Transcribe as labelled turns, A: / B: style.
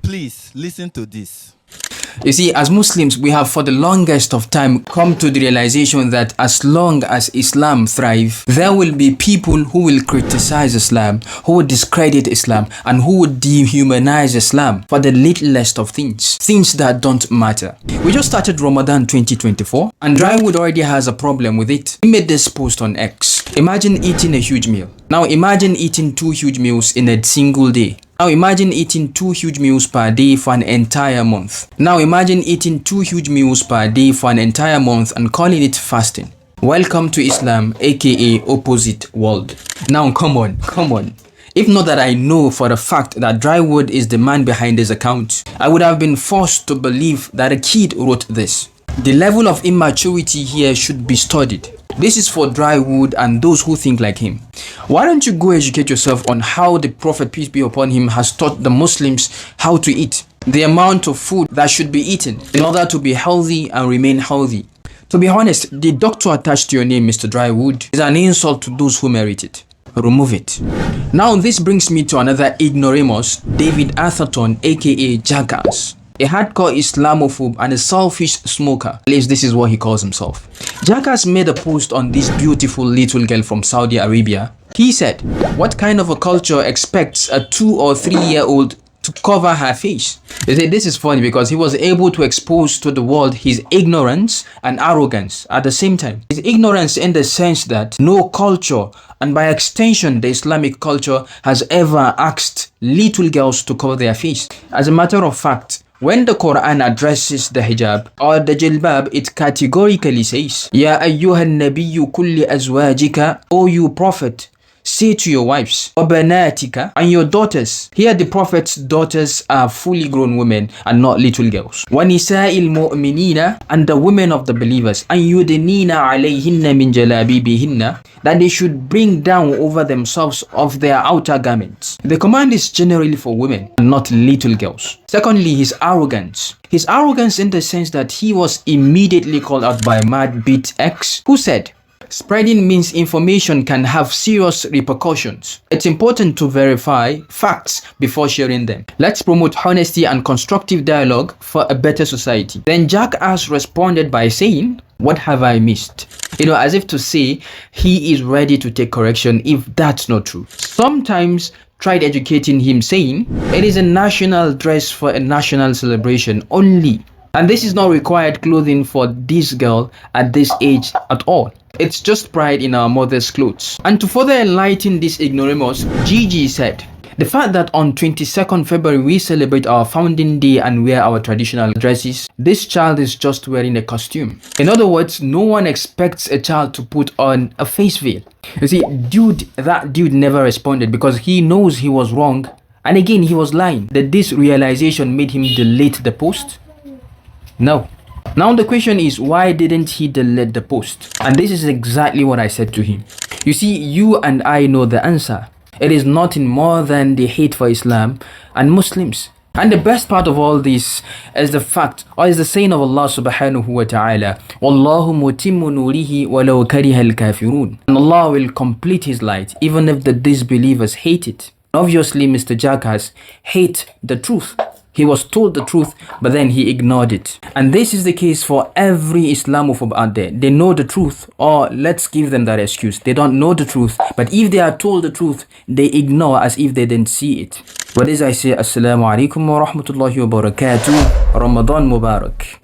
A: Please listen to this.
B: You see, as Muslims, we have for the longest of time come to the realization that as long as Islam thrives, there will be people who will criticize Islam, who will discredit Islam, and who would dehumanize Islam for the littlest of things that don't matter. We just started Ramadan 2024, and Drywood already has a problem with it. He made this post on X. Imagine eating a huge meal. Now imagine eating 2 huge meals in a single day. Now imagine eating 2 huge meals per day for an entire month. Now imagine eating 2 huge meals per day for an entire month and calling it fasting. Welcome to Islam, aka opposite world. Now come on. If not that I know for a fact that Drywood is the man behind this account, I would have been forced to believe that a kid wrote this. The level of immaturity here should be studied. This is for Drywood and those who think like him. Why don't you go educate yourself on how the Prophet, peace be upon him, has taught the Muslims how to eat, the amount of food that should be eaten in order to be healthy and remain healthy. To be honest, the doctor attached to your name, Mr. Drywood, is an insult to those who merit it. Remove it. Now this brings me to another ignoramus, David Atherton, aka Jackass. A hardcore Islamophobe and a selfish smoker. At least this is what he calls himself. Jackass made a post on this beautiful little girl from Saudi Arabia. He said, what kind of a culture expects a 2 or 3-year-old to cover her face? They say this is funny because he was able to expose to the world his ignorance and arrogance at the same time. His ignorance in the sense that no culture, and by extension the Islamic culture, has ever asked little girls to cover their face. As a matter of fact, when the Quran addresses the hijab or the jilbab, it categorically says, Ya ayyuhan nabiyyu kulli azwajika, O you prophet, say to your wives, وَبَنَاتِكَ, and your daughters. Here the Prophet's daughters are fully grown women and not little girls. وَنِسَاءِ الْمُؤْمِنِينَ, and the women of the believers, أَنْ يُدْنِينَ عَلَيْهِنَّ مِنْ جَلَابِيبِهِنَّ, that they should bring down over themselves of their outer garments. The command is generally for women and not little girls. Secondly, his arrogance. His arrogance in the sense that he was immediately called out by Madbit X, who said, spreading misinformation can have serious repercussions. It's important to verify facts before sharing them. Let's promote honesty and constructive dialogue for a better society. Then Jackass responded by saying, what have I missed? As if to say he is ready to take correction if that's not true. Sometimes tried educating him saying, it is a national dress for a national celebration only. And this is not required clothing for this girl at this age at all. It's just pride in our mother's clothes. And to further enlighten this ignoramus, Gigi said, the fact that on 22nd February we celebrate our founding day and wear our traditional dresses, this child is just wearing a costume. In other words, no one expects a child to put on a face veil. You see, that dude never responded because he knows he was wrong. And again, he was lying. Did this realization made him delete the post? No. Now the question is, why didn't he delete the post? And this is exactly what I said to him. You see, you and I know the answer. It is nothing more than the hate for Islam and Muslims. And the best part of all this is the fact, or is the saying of Allah subhanahu wa ta'ala, Wallahu mutimmu nurihi walau kariha al-kafirun. And Allah will complete his light even if the disbelievers hate it. Obviously, Mr. Jackass hate the truth. He was told the truth, but then he ignored it. And this is the case for every Islamophobe out there. They know the truth, or let's give them that excuse. They don't know the truth, but if they are told the truth, they ignore as if they didn't see it. But as I say, Assalamu alaikum wa rahmatullahi wa barakatuh. Ramadan Mubarak.